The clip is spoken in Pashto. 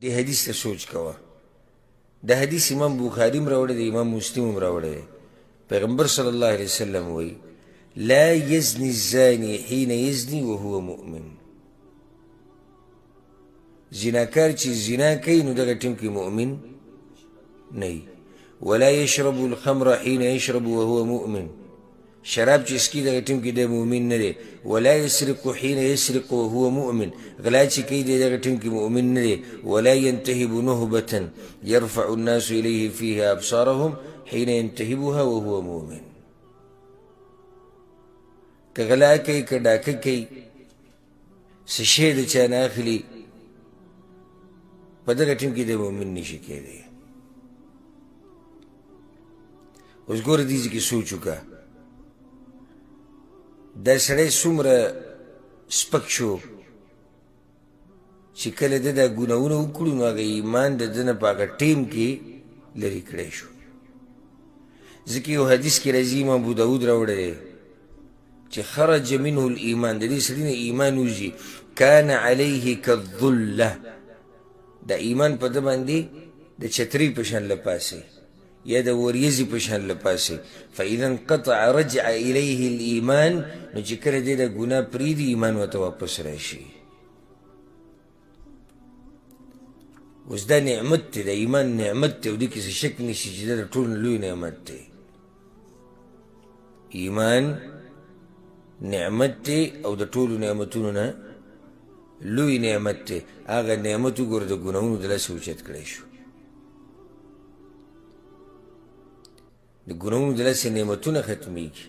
دې حدیث ته سوچ کوه. دا حدیث امام بخاري هم راوړی دی، امام مسلم هم راوړی دی. پیغمبر صلی الله علیه وسلم وایي لا یزني الزاني حين یزني وهو مؤمن. زناکار چې زنا کوي نو دغه ټیم کې مؤمن نه وي. ولا يشرب الخمر حين يشرب وهو مؤمن. شراب چې اسکي دغه ټیم کې د مؤمن نه دی. ولا يسرق حين يسرق وهو مؤمن. غلا چې کوي دغه ټیم کې مؤمن نه دی. ولا ينتهب نهبة يرفع الناس إليه فيها أبصارهم حين ينتهبها وهو مؤمن. که غلا کوي که ډاکه کوي څه شی د چا نه اخلي په دغه ټیم کې د مؤمن نشي کېدی. اوس ګوره دې کې سوچ وکړه دا سړی څومره سپک شو چې کله ده دا ګناهونه وکړو نو هغه ایمان د ده نه په هغه ټیم کې لرې کړی شو. ځکه یو حدیث کې راځي امام ابو داود راوړی دی چې خرج منه الایمان، د دې سړي نه ایمان وځي. کان علیه کالظله، دا ایمان په ده باندې د چترۍ په شان لپاسې یا د وریځې په شان لپاسې. فاذا انقطع رجع الیه الایمان، نو چې کله دې د ګناه پرېږدي ایمان ورته واپس راشي. اوس دا نعمت دی، د ایمان نعمت دی او دې کې څه شک نشي چې دا د ټولو نه لوی نعمت دی. ایمان نعمت دی او د ټولو نعمتونو نه لوی نعمت دی. هغه نعمت وګوره د ګناهونو د لاسه اوچت کړی شو. د ګناهونو د لاسه نعمتونه ختمیږي.